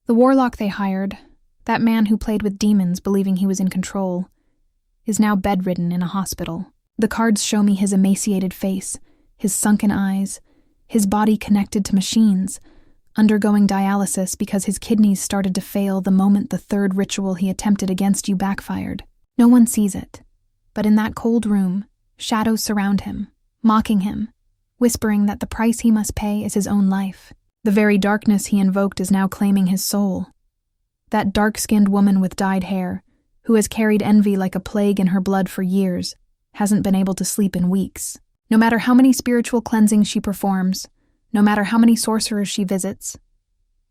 The warlock they hired, that man who played with demons believing he was in control, is now bedridden in a hospital. The cards show me his emaciated face, his sunken eyes, his body connected to machines, undergoing dialysis because his kidneys started to fail the moment the third ritual he attempted against you backfired. No one sees it, but in that cold room, shadows surround him, mocking him, whispering that the price he must pay is his own life. The very darkness he invoked is now claiming his soul. That dark-skinned woman with dyed hair, who has carried envy like a plague in her blood for years, hasn't been able to sleep in weeks. No matter how many spiritual cleansings she performs, no matter how many sorcerers she visits,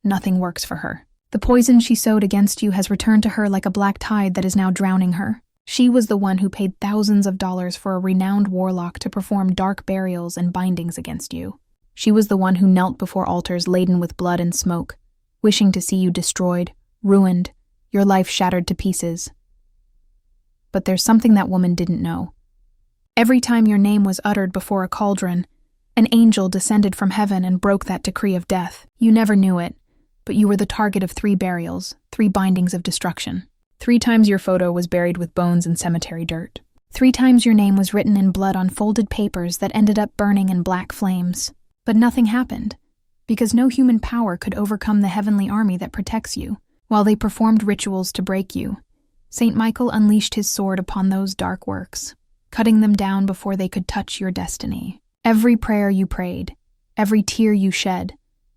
nothing works for her. The poison she sowed against you has returned to her like a black tide that is now drowning her. She was the one who paid thousands of dollars for a renowned warlock to perform dark burials and bindings against you. She was the one who knelt before altars laden with blood and smoke, wishing to see you destroyed, ruined, your life shattered to pieces. But there's something that woman didn't know. Every time your name was uttered before a cauldron, an angel descended from heaven and broke that decree of death. You never knew it, but you were the target of 3 burials, 3 bindings of destruction. 3 times your photo was buried with bones and cemetery dirt. 3 times your name was written in blood on folded papers that ended up burning in black flames. But nothing happened, because no human power could overcome the heavenly army that protects you. While they performed rituals to break you, Saint Michael unleashed his sword upon those dark works, cutting them down before they could touch your destiny. Every prayer you prayed, every tear you shed,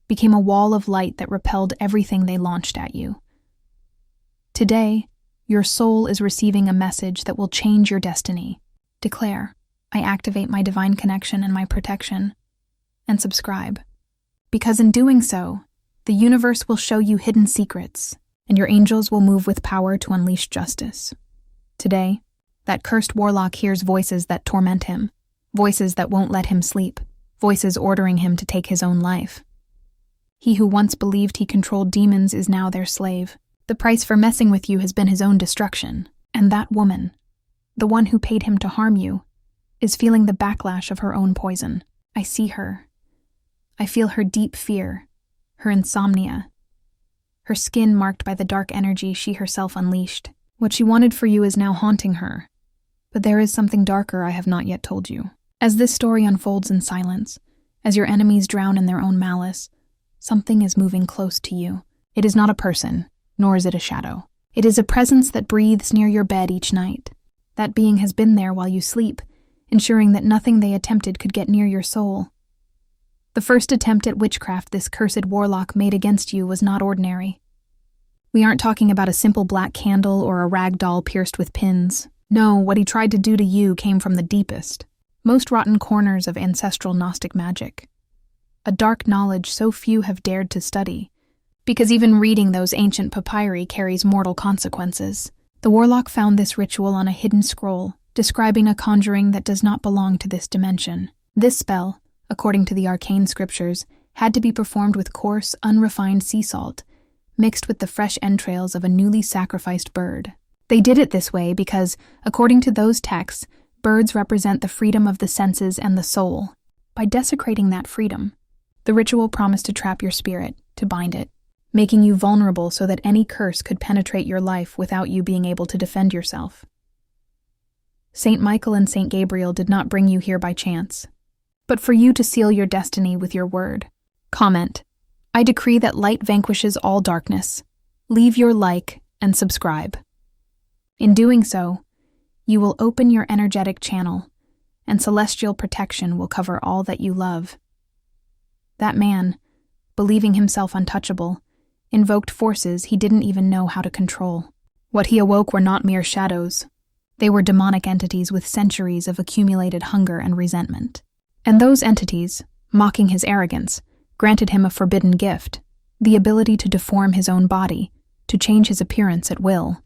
became a wall of light that repelled everything they launched at you. Today, your soul is receiving a message that will change your destiny. Declare, I activate my divine connection and my protection, and subscribe. Because in doing so, the universe will show you hidden secrets, and your angels will move with power to unleash justice. Today, that cursed warlock hears voices that torment him, voices that won't let him sleep, voices ordering him to take his own life. He who once believed he controlled demons is now their slave. The price for messing with you has been his own destruction, and that woman, the one who paid him to harm you, is feeling the backlash of her own poison. I see her. I feel her deep fear, her insomnia, her skin marked by the dark energy she herself unleashed. What she wanted for you is now haunting her, but there is something darker I have not yet told you. As this story unfolds in silence, as your enemies drown in their own malice, something is moving close to you. It is not a person, nor is it a shadow. It is a presence that breathes near your bed each night. That being has been there while you sleep, ensuring that nothing they attempted could get near your soul. The first attempt at witchcraft this cursed warlock made against you was not ordinary. We aren't talking about a simple black candle or a rag doll pierced with pins. No, what he tried to do to you came from the deepest, most rotten corners of ancestral Gnostic magic. A dark knowledge so few have dared to study, because even reading those ancient papyri carries mortal consequences. The warlock found this ritual on a hidden scroll, describing a conjuring that does not belong to this dimension. This spell, according to the arcane scriptures, had to be performed with coarse, unrefined sea salt, mixed with the fresh entrails of a newly sacrificed bird. They did it this way because, according to those texts, birds represent the freedom of the senses and the soul. By desecrating that freedom, the ritual promised to trap your spirit, to bind it, making you vulnerable so that any curse could penetrate your life without you being able to defend yourself. Saint Michael and Saint Gabriel did not bring you here by chance, but for you to seal your destiny with your word. Comment, I decree that light vanquishes all darkness. Leave your like and subscribe. In doing so, you will open your energetic channel, and celestial protection will cover all that you love. That man, believing himself untouchable, invoked forces he didn't even know how to control. What he awoke were not mere shadows. They were demonic entities with centuries of accumulated hunger and resentment. And those entities, mocking his arrogance, granted him a forbidden gift, the ability to deform his own body, to change his appearance at will.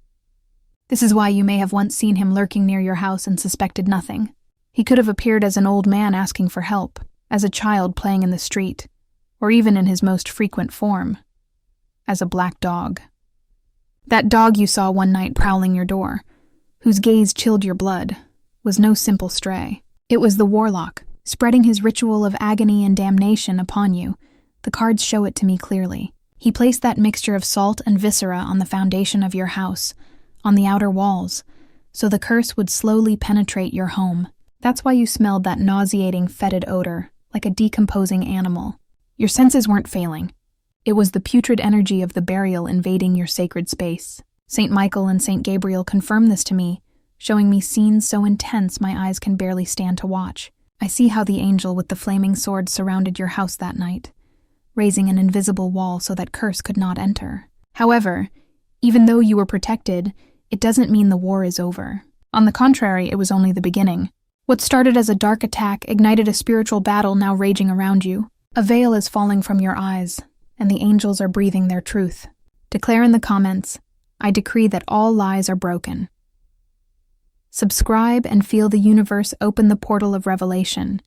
This is why you may have once seen him lurking near your house and suspected nothing. He could have appeared as an old man asking for help, as a child playing in the street, or even in his most frequent form, as a black dog. That dog you saw one night prowling your door, whose gaze chilled your blood, was no simple stray. It was the warlock, spreading his ritual of agony and damnation upon you. The cards show it to me clearly. He placed that mixture of salt and viscera on the foundation of your house, on the outer walls, so the curse would slowly penetrate your home. That's why you smelled that nauseating, fetid odor, like a decomposing animal. Your senses weren't failing. It was the putrid energy of the burial invading your sacred space. St. Michael and St. Gabriel confirm this to me, showing me scenes so intense my eyes can barely stand to watch. I see how the angel with the flaming sword surrounded your house that night, raising an invisible wall so that curse could not enter. However, even though you were protected, it doesn't mean the war is over. On the contrary, it was only the beginning. What started as a dark attack ignited a spiritual battle now raging around you. A veil is falling from your eyes, and the angels are breathing their truth. Declare in the comments, I decree that all lies are broken. Subscribe and feel the universe open the portal of revelation,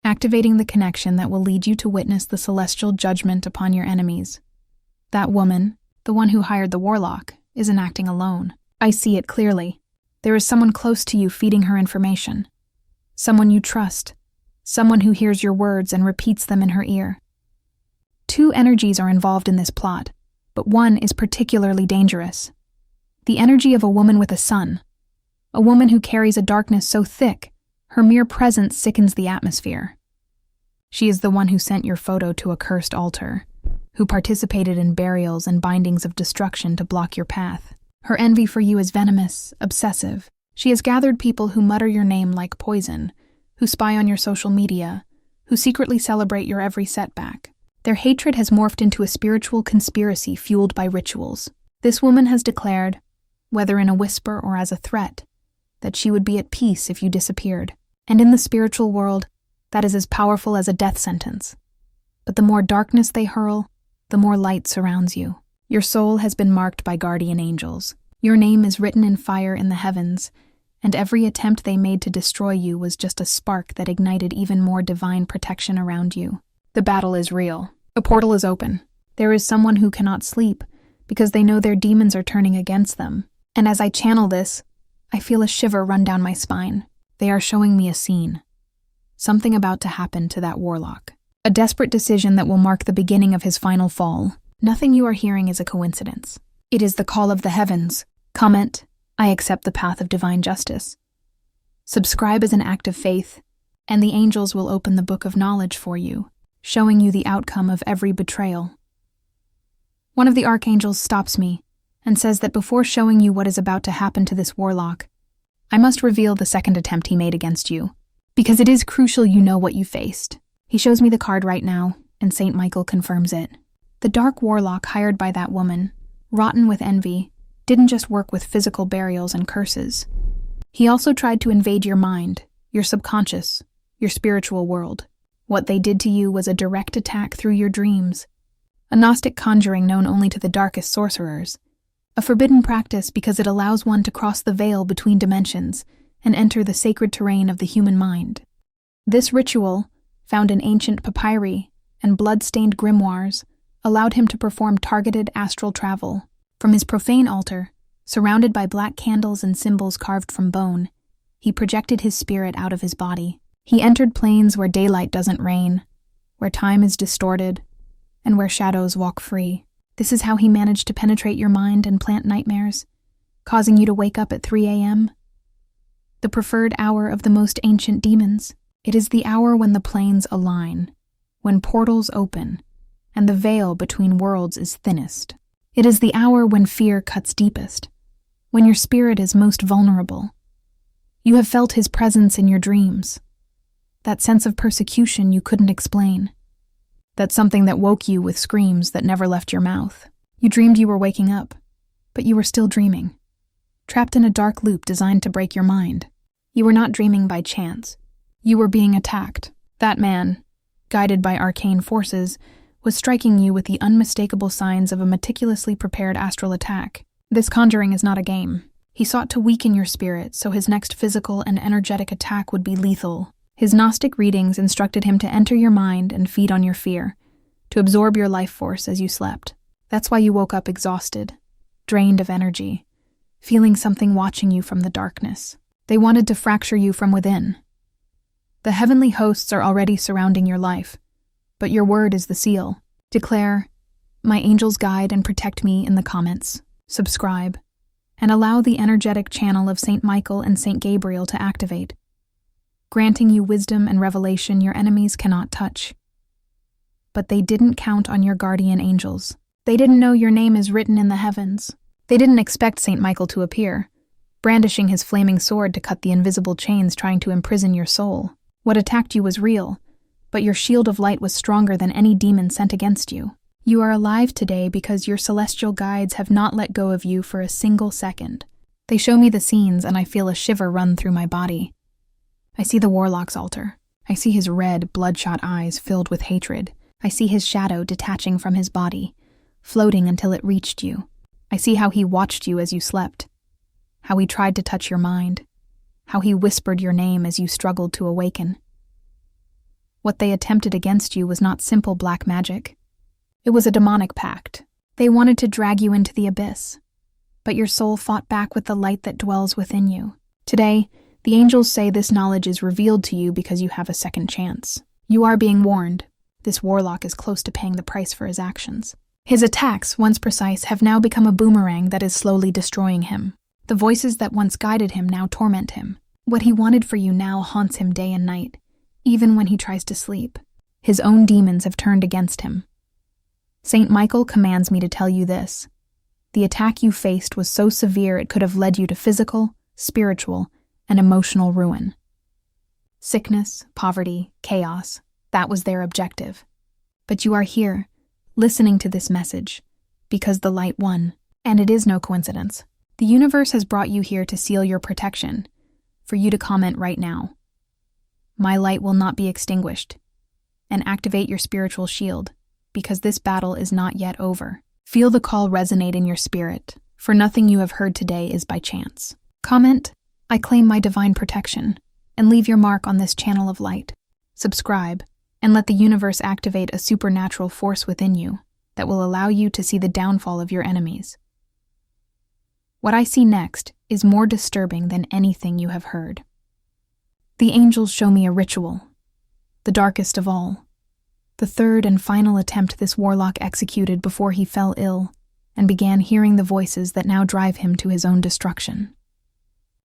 activating the connection that will lead you to witness the celestial judgment upon your enemies. That woman, the one who hired the warlock, isn't acting alone. I see it clearly. There is someone close to you feeding her information. Someone you trust. Someone who hears your words and repeats them in her ear. Two energies are involved in this plot, but one is particularly dangerous. The energy of a woman with a son. A woman who carries a darkness so thick, her mere presence sickens the atmosphere. She is the one who sent your photo to a cursed altar, who participated in burials and bindings of destruction to block your path. Her envy for you is venomous, obsessive. She has gathered people who mutter your name like poison, who spy on your social media, who secretly celebrate your every setback. Their hatred has morphed into a spiritual conspiracy fueled by rituals. This woman has declared, whether in a whisper or as a threat, that she would be at peace if you disappeared. And in the spiritual world, that is as powerful as a death sentence. But the more darkness they hurl, the more light surrounds you. Your soul has been marked by guardian angels. Your name is written in fire in the heavens, and every attempt they made to destroy you was just a spark that ignited even more divine protection around you. The battle is real. A portal is open. There is someone who cannot sleep because they know their demons are turning against them. And as I channel this, I feel a shiver run down my spine. They are showing me a scene. Something about to happen to that warlock. A desperate decision that will mark the beginning of his final fall. Nothing you are hearing is a coincidence. It is the call of the heavens. Comment, I accept the path of divine justice. Subscribe as an act of faith, and the angels will open the book of knowledge for you, showing you the outcome of every betrayal. One of the archangels stops me and says that before showing you what is about to happen to this warlock, I must reveal the second attempt he made against you, because it is crucial you know what you faced. He shows me the card right now, and St. Michael confirms it. The dark warlock hired by that woman, rotten with envy, didn't just work with physical burials and curses. He also tried to invade your mind, your subconscious, your spiritual world. What they did to you was a direct attack through your dreams, a Gnostic conjuring known only to the darkest sorcerers, a forbidden practice because it allows one to cross the veil between dimensions and enter the sacred terrain of the human mind. This ritual, found in ancient papyri and blood-stained grimoires, allowed him to perform targeted astral travel. From his profane altar, surrounded by black candles and symbols carved from bone, he projected his spirit out of his body. He entered planes where daylight doesn't reign, where time is distorted, and where shadows walk free. This is how he managed to penetrate your mind and plant nightmares, causing you to wake up at 3 a.m. The preferred hour of the most ancient demons. It is the hour when the planes align, when portals open, and the veil between worlds is thinnest. It is the hour when fear cuts deepest, when your spirit is most vulnerable. You have felt his presence in your dreams, that sense of persecution you couldn't explain, that something that woke you with screams that never left your mouth. You dreamed you were waking up, but you were still dreaming, trapped in a dark loop designed to break your mind. You were not dreaming by chance. You were being attacked. That man, guided by arcane forces, was striking you with the unmistakable signs of a meticulously prepared astral attack. This conjuring is not a game. He sought to weaken your spirit so his next physical and energetic attack would be lethal. His Gnostic readings instructed him to enter your mind and feed on your fear, to absorb your life force as you slept. That's why you woke up exhausted, drained of energy, feeling something watching you from the darkness. They wanted to fracture you from within. The heavenly hosts are already surrounding your life, but your word is the seal. Declare, My angels guide and protect me in the comments. Subscribe. And allow the energetic channel of Saint Michael and Saint Gabriel to activate, granting you wisdom and revelation your enemies cannot touch. But they didn't count on your guardian angels. They didn't know your name is written in the heavens. They didn't expect Saint Michael to appear, brandishing his flaming sword to cut the invisible chains trying to imprison your soul. What attacked you was real, but your shield of light was stronger than any demon sent against you. You are alive today because your celestial guides have not let go of you for a single second. They show me the scenes and I feel a shiver run through my body. I see the warlock's altar. I see his red, bloodshot eyes filled with hatred. I see his shadow detaching from his body, floating until it reached you. I see how he watched you as you slept, how he tried to touch your mind, how he whispered your name as you struggled to awaken. What they attempted against you was not simple black magic. It was a demonic pact. They wanted to drag you into the abyss, but your soul fought back with the light that dwells within you. Today, the angels say this knowledge is revealed to you because you have a second chance. You are being warned. This warlock is close to paying the price for his actions. His attacks, once precise, have now become a boomerang that is slowly destroying him. The voices that once guided him now torment him. What he wanted for you now haunts him day and night, even when he tries to sleep. His own demons have turned against him. Saint Michael commands me to tell you this. The attack you faced was so severe it could have led you to physical, spiritual, and emotional ruin. Sickness, poverty, chaos, that was their objective. But you are here, listening to this message, because the light won. And it is no coincidence. The universe has brought you here to seal your protection, for you to comment right now. My light will not be extinguished. And activate your spiritual shield, because this battle is not yet over. Feel the call resonate in your spirit, for nothing you have heard today is by chance. Comment, I claim my divine protection, and leave your mark on this channel of light. Subscribe, and let the universe activate a supernatural force within you that will allow you to see the downfall of your enemies. What I see next is more disturbing than anything you have heard. The angels show me a ritual, the darkest of all. The third and final attempt this warlock executed before he fell ill and began hearing the voices that now drive him to his own destruction.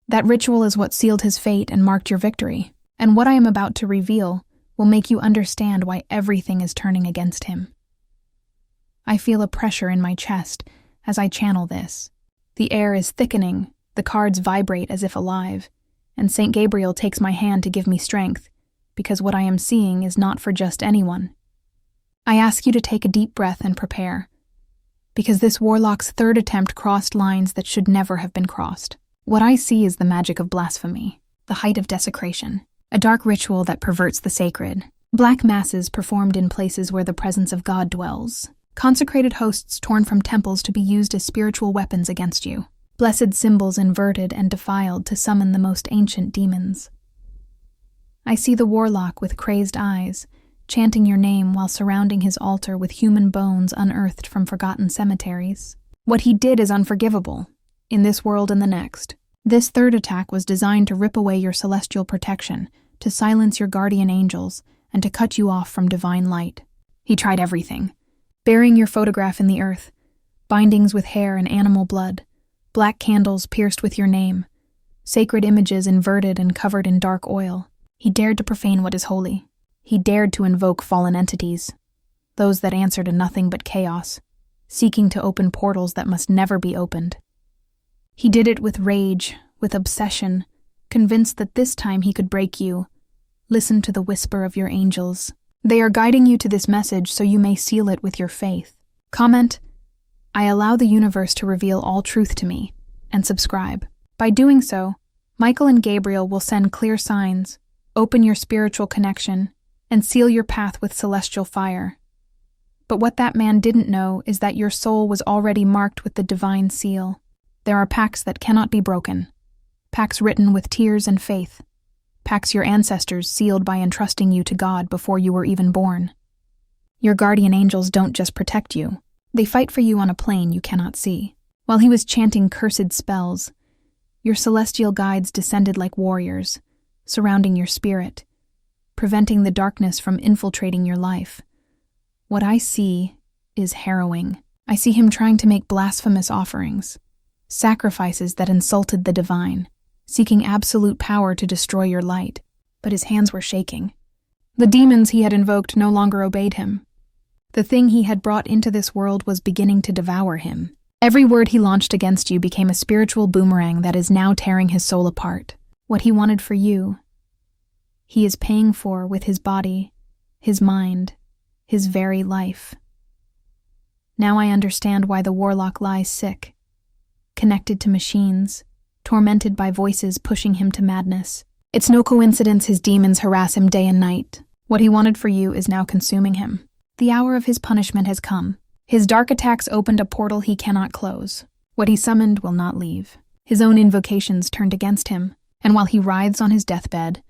That ritual is what sealed his fate and marked your victory, and what I am about to reveal will make you understand why everything is turning against him. I feel a pressure in my chest as I channel this. The air is thickening, the cards vibrate as if alive, and Saint Gabriel takes my hand to give me strength, because what I am seeing is not for just anyone. I ask you to take a deep breath and prepare, because this warlock's third attempt crossed lines that should never have been crossed. What I see is the magic of blasphemy, the height of desecration, a dark ritual that perverts the sacred. Black masses performed in places where the presence of God dwells. Consecrated hosts torn from temples to be used as spiritual weapons against you. Blessed symbols inverted and defiled to summon the most ancient demons. I see the warlock with crazed eyes, chanting your name while surrounding his altar with human bones unearthed from forgotten cemeteries. What he did is unforgivable, in this world and the next. This third attack was designed to rip away your celestial protection, to silence your guardian angels, and to cut you off from divine light. He tried everything. Burying your photograph in the earth, bindings with hair and animal blood, black candles pierced with your name, sacred images inverted and covered in dark oil. He dared to profane what is holy. He dared to invoke fallen entities, those that answer to nothing but chaos, seeking to open portals that must never be opened. He did it with rage, with obsession, convinced that this time he could break you. Listen to the whisper of your angels. They are guiding you to this message so you may seal it with your faith. Comment, I allow the universe to reveal all truth to me, and subscribe. By doing so, Michael and Gabriel will send clear signs, open your spiritual connection, and seal your path with celestial fire. But what that man didn't know is that your soul was already marked with the divine seal. There are pacts that cannot be broken, pacts written with tears and faith, pacts your ancestors sealed by entrusting you to God before you were even born. Your guardian angels don't just protect you, they fight for you on a plane you cannot see. While he was chanting cursed spells, your celestial guides descended like warriors, surrounding your spirit, preventing the darkness from infiltrating your life. What I see is harrowing. I see him trying to make blasphemous offerings, sacrifices that insulted the divine, seeking absolute power to destroy your light. But his hands were shaking. The demons he had invoked no longer obeyed him. The thing he had brought into this world was beginning to devour him. Every word he launched against you became a spiritual boomerang that is now tearing his soul apart. What he wanted for you, he is paying for with his body, his mind, his very life. Now I understand why the warlock lies sick, connected to machines, tormented by voices pushing him to madness. It's no coincidence his demons harass him day and night. What he wanted for you is now consuming him. The hour of his punishment has come. His dark attacks opened a portal he cannot close. What he summoned will not leave. His own invocations turned against him, and while he writhes on his deathbed,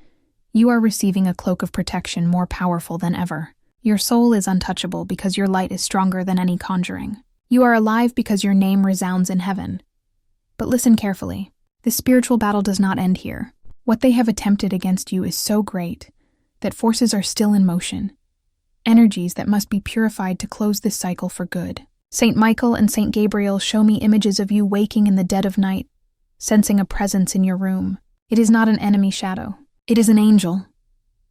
you are receiving a cloak of protection more powerful than ever. Your soul is untouchable because your light is stronger than any conjuring. You are alive because your name resounds in heaven. But listen carefully. This spiritual battle does not end here. What they have attempted against you is so great that forces are still in motion, energies that must be purified to close this cycle for good. Saint Michael and Saint Gabriel show me images of you waking in the dead of night, sensing a presence in your room. It is not an enemy shadow. It is an angel,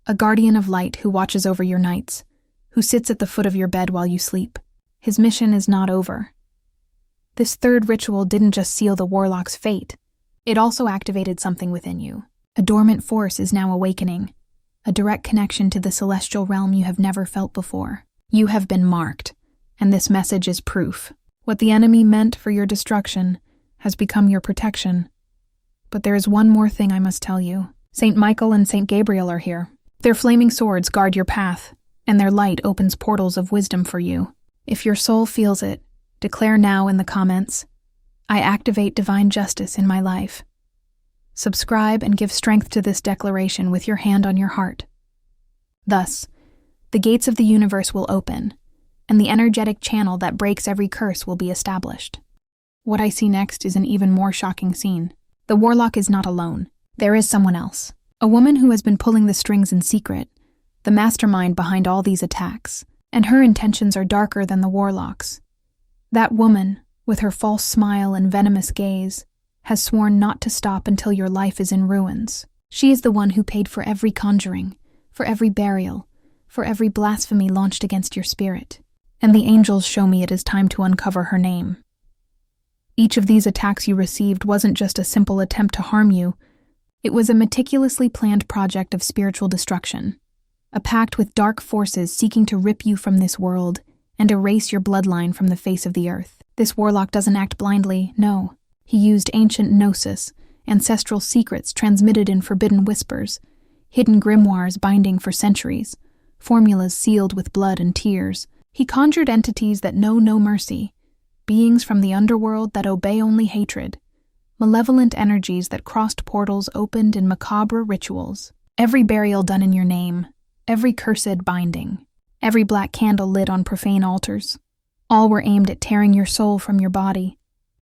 a guardian of light who watches over your nights, who sits at the foot of your bed while you sleep. His mission is not over. This third ritual didn't just seal the warlock's fate, it also activated something within you. A dormant force is now awakening, a direct connection to the celestial realm you have never felt before. You have been marked, and this message is proof. What the enemy meant for your destruction has become your protection. But there is one more thing I must tell you. Saint Michael and Saint Gabriel are here. Their flaming swords guard your path, and their light opens portals of wisdom for you. If your soul feels it, declare now in the comments, I activate divine justice in my life. Subscribe and give strength to this declaration with your hand on your heart. Thus, the gates of the universe will open, and the energetic channel that breaks every curse will be established. What I see next is an even more shocking scene. The warlock is not alone. There is someone else. A woman who has been pulling the strings in secret, the mastermind behind all these attacks, and her intentions are darker than the warlock's. That woman, with her false smile and venomous gaze, has sworn not to stop until your life is in ruins. She is the one who paid for every conjuring, for every burial, for every blasphemy launched against your spirit. And the angels show me it is time to uncover her name. Each of these attacks you received wasn't just a simple attempt to harm you. It was a meticulously planned project of spiritual destruction, a pact with dark forces seeking to rip you from this world and erase your bloodline from the face of the earth. This warlock doesn't act blindly, no. He used ancient gnosis, ancestral secrets transmitted in forbidden whispers, hidden grimoires binding for centuries, formulas sealed with blood and tears. He conjured entities that know no mercy, beings from the underworld that obey only hatred, malevolent energies that crossed portals opened in macabre rituals. Every burial done in your name, every cursed binding, every black candle lit on profane altars, all were aimed at tearing your soul from your body,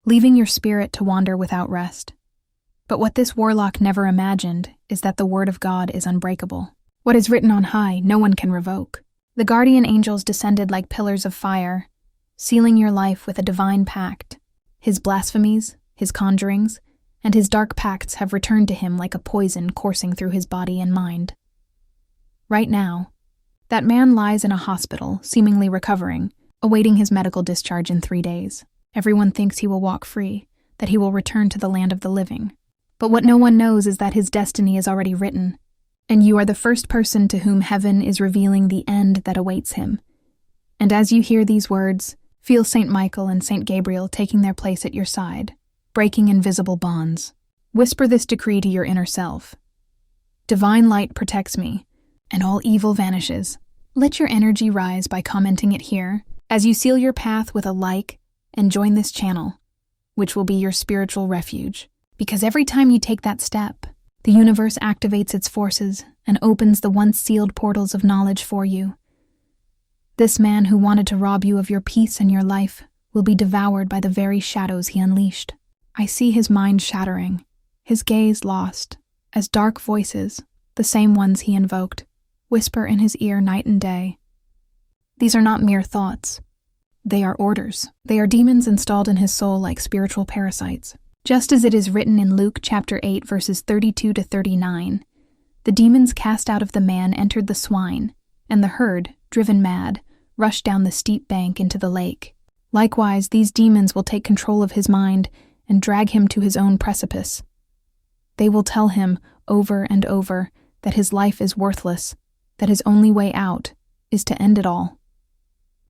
leaving your spirit to wander without rest. But what this warlock never imagined is that the word of God is unbreakable. What is written on high, no one can revoke. The guardian angels descended like pillars of fire, sealing your life with a divine pact. His blasphemies, his conjurings, and his dark pacts have returned to him like a poison coursing through his body and mind. Right now, that man lies in a hospital, seemingly recovering, awaiting his medical discharge in 3 days. Everyone thinks he will walk free, that he will return to the land of the living. But what no one knows is that his destiny is already written, and you are the first person to whom heaven is revealing the end that awaits him. And as you hear these words, feel Saint Michael and Saint Gabriel taking their place at your side, breaking invisible bonds. Whisper this decree to your inner self. Divine light protects me, and all evil vanishes. Let your energy rise by commenting it here, as you seal your path with a like, and join this channel, which will be your spiritual refuge. Because every time you take that step, the universe activates its forces and opens the once sealed portals of knowledge for you. This man who wanted to rob you of your peace and your life will be devoured by the very shadows he unleashed. I see his mind shattering, his gaze lost, as dark voices, the same ones he invoked, whisper in his ear night and day. These are not mere thoughts. They are orders. They are demons installed in his soul like spiritual parasites. Just as it is written in Luke chapter 8 verses 32 to 39, the demons cast out of the man entered the swine, and the herd, driven mad, rushed down the steep bank into the lake. Likewise, these demons will take control of his mind and drag him to his own precipice. They will tell him over and over that his life is worthless, that his only way out is to end it all.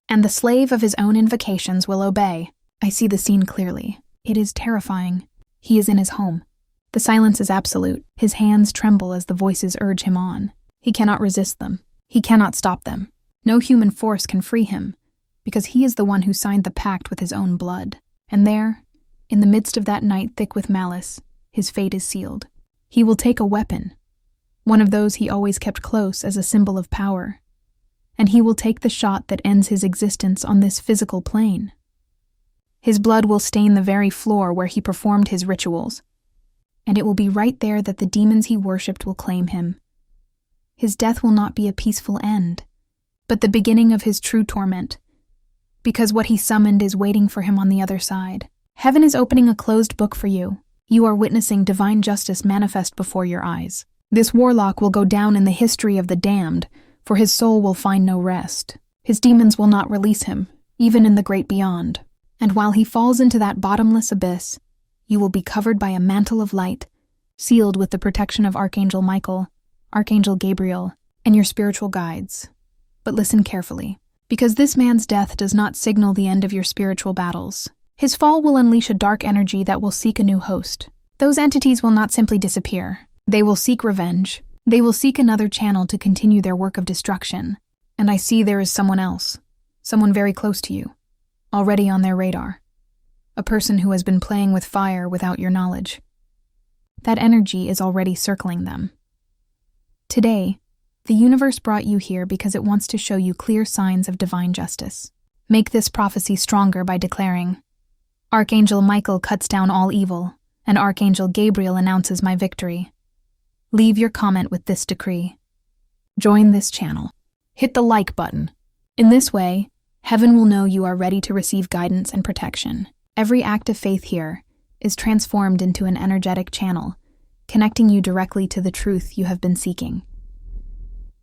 And the slave of his own invocations will obey. I see the scene clearly. It is terrifying. He is in his home. The silence is absolute. His hands tremble as the voices urge him on. He cannot resist them. He cannot stop them. No human force can free him, because he is the one who signed the pact with his own blood. And there, in the midst of that night thick with malice, his fate is sealed. He will take a weapon, one of those he always kept close as a symbol of power, and he will take the shot that ends his existence on this physical plane. His blood will stain the very floor where he performed his rituals, and it will be right there that the demons he worshipped will claim him. His death will not be a peaceful end, but the beginning of his true torment, because what he summoned is waiting for him on the other side. Heaven is opening a closed book for you. You are witnessing divine justice manifest before your eyes. This warlock will go down in the history of the damned, for his soul will find no rest. His demons will not release him, even in the great beyond. And while he falls into that bottomless abyss, you will be covered by a mantle of light, sealed with the protection of Archangel Michael, Archangel Gabriel, and your spiritual guides. But listen carefully, because this man's death does not signal the end of your spiritual battles. His fall will unleash a dark energy that will seek a new host. Those entities will not simply disappear. They will seek revenge. They will seek another channel to continue their work of destruction. And I see there is someone else, someone very close to you, already on their radar. A person who has been playing with fire without your knowledge. That energy is already circling them. Today, the universe brought you here because it wants to show you clear signs of divine justice. Make this prophecy stronger by declaring, Archangel Michael cuts down all evil, and Archangel Gabriel announces my victory. Leave your comment with this decree. Join this channel. Hit the like button. In this way, heaven will know you are ready to receive guidance and protection. Every act of faith here is transformed into an energetic channel, connecting you directly to the truth you have been seeking.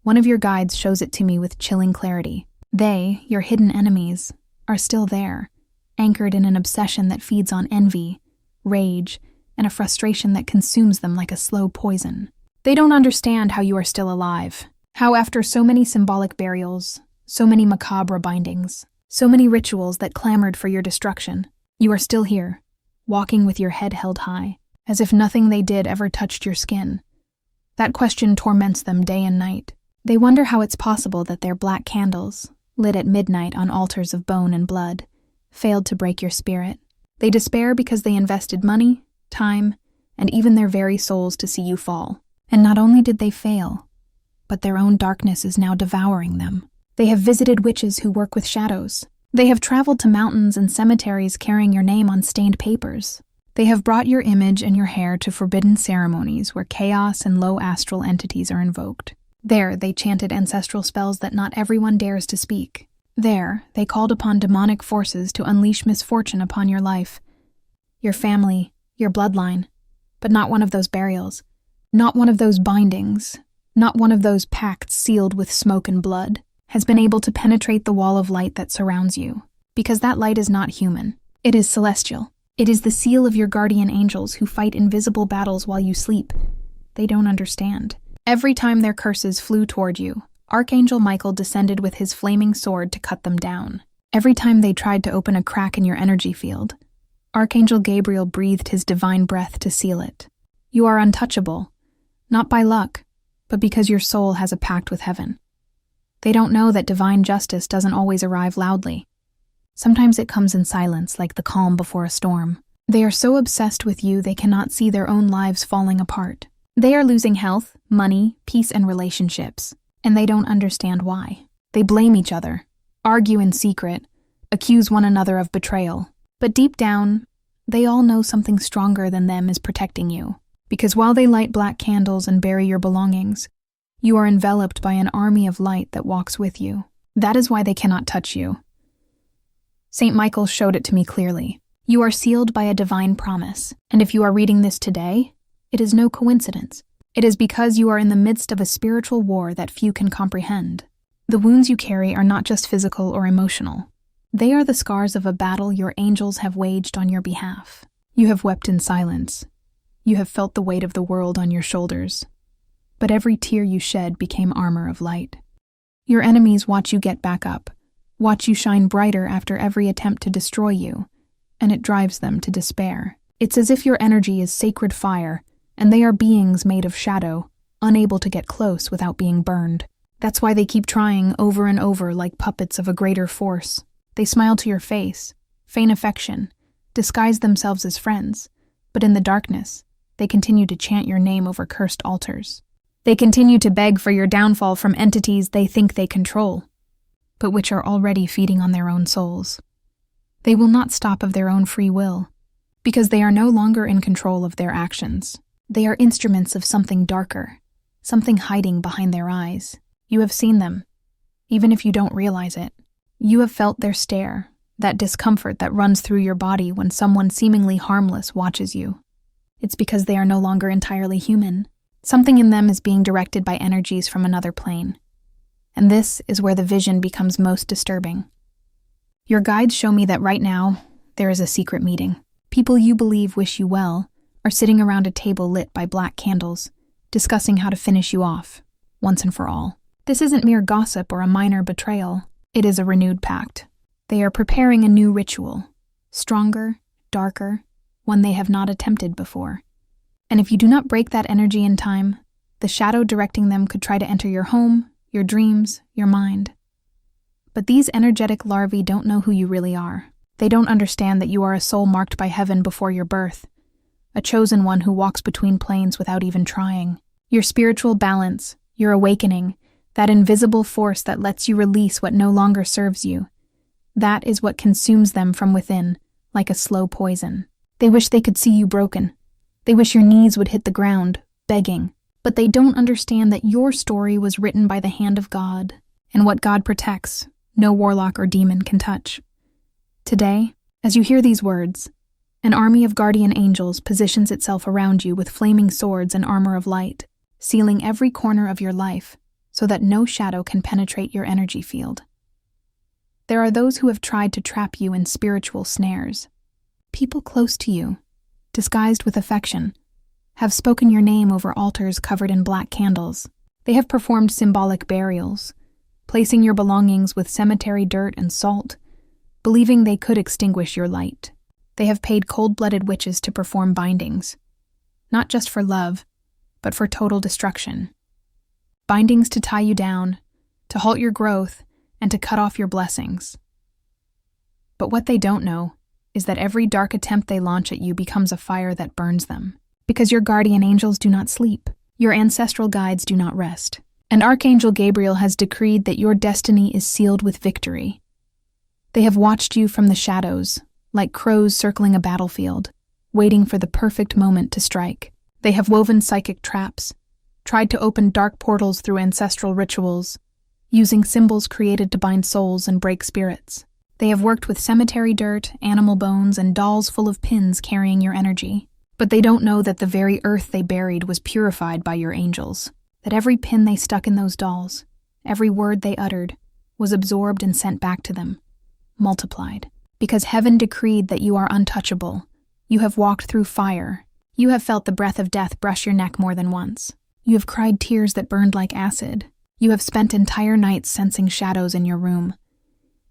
One of your guides shows it to me with chilling clarity. They, your hidden enemies, are still there, anchored in an obsession that feeds on envy, rage, and a frustration that consumes them like a slow poison. They don't understand how you are still alive, how after so many symbolic burials, so many macabre bindings, so many rituals that clamored for your destruction, you are still here, walking with your head held high, as if nothing they did ever touched your skin. That question torments them day and night. They wonder how it's possible that their black candles, lit at midnight on altars of bone and blood, failed to break your spirit. They despair because they invested money, time, and even their very souls to see you fall. And not only did they fail, but their own darkness is now devouring them. They have visited witches who work with shadows. They have traveled to mountains and cemeteries carrying your name on stained papers. They have brought your image and your hair to forbidden ceremonies where chaos and low astral entities are invoked. There, they chanted ancestral spells that not everyone dares to speak. There, they called upon demonic forces to unleash misfortune upon your life, your family, your bloodline, but not one of those burials, not one of those bindings, not one of those pacts sealed with smoke and blood, has been able to penetrate the wall of light that surrounds you, because that light is not human. It is celestial. It is the seal of your guardian angels who fight invisible battles while you sleep. They don't understand. Every time their curses flew toward you, Archangel Michael descended with his flaming sword to cut them down. Every time they tried to open a crack in your energy field, Archangel Gabriel breathed his divine breath to seal it. You are untouchable, not by luck, but because your soul has a pact with heaven. They don't know that divine justice doesn't always arrive loudly. Sometimes it comes in silence, like the calm before a storm. They are so obsessed with you they cannot see their own lives falling apart. They are losing health, money, peace, and relationships, and they don't understand why. They blame each other, argue in secret, accuse one another of betrayal. But deep down, they all know something stronger than them is protecting you. Because while they light black candles and bury your belongings, you are enveloped by an army of light that walks with you. That is why they cannot touch you. St. Michael showed it to me clearly. You are sealed by a divine promise, and if you are reading this today, it is no coincidence. It is because you are in the midst of a spiritual war that few can comprehend. The wounds you carry are not just physical or emotional. They are the scars of a battle your angels have waged on your behalf. You have wept in silence. You have felt the weight of the world on your shoulders. But every tear you shed became armor of light. Your enemies watch you get back up, watch you shine brighter after every attempt to destroy you, and it drives them to despair. It's as if your energy is sacred fire, and they are beings made of shadow, unable to get close without being burned. That's why they keep trying over and over like puppets of a greater force. They smile to your face, feign affection, disguise themselves as friends, but in the darkness, they continue to chant your name over cursed altars. They continue to beg for your downfall from entities they think they control, but which are already feeding on their own souls. They will not stop of their own free will, because they are no longer in control of their actions. They are instruments of something darker, something hiding behind their eyes. You have seen them, even if you don't realize it. You have felt their stare, that discomfort that runs through your body when someone seemingly harmless watches you. It's because they are no longer entirely human. Something in them is being directed by energies from another plane. And this is where the vision becomes most disturbing. Your guides show me that right now, there is a secret meeting. People you believe wish you well are sitting around a table lit by black candles, discussing how to finish you off, once and for all. This isn't mere gossip or a minor betrayal. It is a renewed pact. They are preparing a new ritual, stronger, darker, one they have not attempted before. And if you do not break that energy in time, the shadow directing them could try to enter your home, your dreams, your mind. But these energetic larvae don't know who you really are. They don't understand that you are a soul marked by heaven before your birth, a chosen one who walks between planes without even trying. Your spiritual balance, your awakening, that invisible force that lets you release what no longer serves you, that is what consumes them from within, like a slow poison. They wish they could see you broken. They wish your knees would hit the ground, begging. But they don't understand that your story was written by the hand of God, and what God protects, no warlock or demon can touch. Today, as you hear these words, an army of guardian angels positions itself around you with flaming swords and armor of light, sealing every corner of your life so that no shadow can penetrate your energy field. There are those who have tried to trap you in spiritual snares. People close to you, disguised with affection, have spoken your name over altars covered in black candles. They have performed symbolic burials, placing your belongings with cemetery dirt and salt, believing they could extinguish your light. They have paid cold-blooded witches to perform bindings, not just for love, but for total destruction. Bindings to tie you down, to halt your growth, and to cut off your blessings. But what they don't know is that every dark attempt they launch at you becomes a fire that burns them. Because your guardian angels do not sleep, your ancestral guides do not rest, and Archangel Gabriel has decreed that your destiny is sealed with victory. They have watched you from the shadows, like crows circling a battlefield, waiting for the perfect moment to strike. They have woven psychic traps, tried to open dark portals through ancestral rituals, using symbols created to bind souls and break spirits. They have worked with cemetery dirt, animal bones, and dolls full of pins carrying your energy. But they don't know that the very earth they buried was purified by your angels, that every pin they stuck in those dolls, every word they uttered, was absorbed and sent back to them, multiplied. Because heaven decreed that you are untouchable, you have walked through fire, you have felt the breath of death brush your neck more than once, you have cried tears that burned like acid, you have spent entire nights sensing shadows in your room,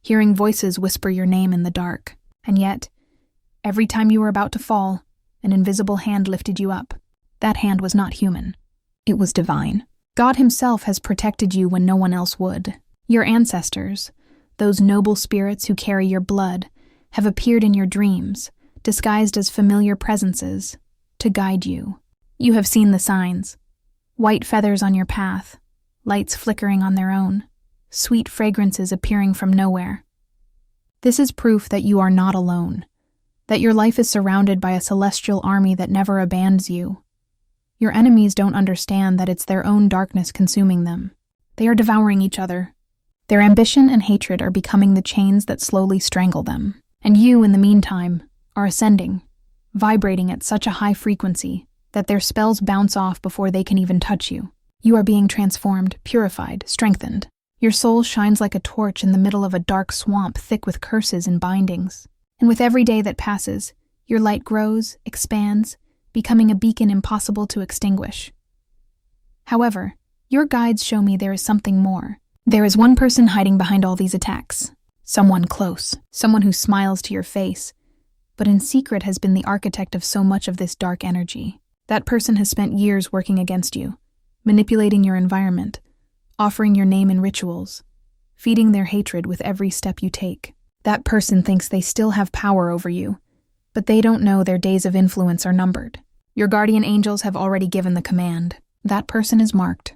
hearing voices whisper your name in the dark, and yet, every time you were about to fall, an invisible hand lifted you up. That hand was not human. It was divine. God himself has protected you when no one else would. Your ancestors, those noble spirits who carry your blood, have appeared in your dreams, disguised as familiar presences, to guide you. You have seen the signs. White feathers on your path, lights flickering on their own, sweet fragrances appearing from nowhere. This is proof that you are not alone, that your life is surrounded by a celestial army that never abandons you. Your enemies don't understand that it's their own darkness consuming them. They are devouring each other, Their ambition and hatred are becoming the chains that slowly strangle them. And you, in the meantime, are ascending, vibrating at such a high frequency that their spells bounce off before they can even touch you. You are being transformed, purified, strengthened. Your soul shines like a torch in the middle of a dark swamp thick with curses and bindings. And with every day that passes, your light grows, expands, becoming a beacon impossible to extinguish. However, your guides show me there is something more. There is one person hiding behind all these attacks. Someone close, someone who smiles to your face, but in secret has been the architect of so much of this dark energy. That person has spent years working against you, manipulating your environment, offering your name in rituals, feeding their hatred with every step you take. That person thinks they still have power over you, but they don't know their days of influence are numbered. Your guardian angels have already given the command. That person is marked.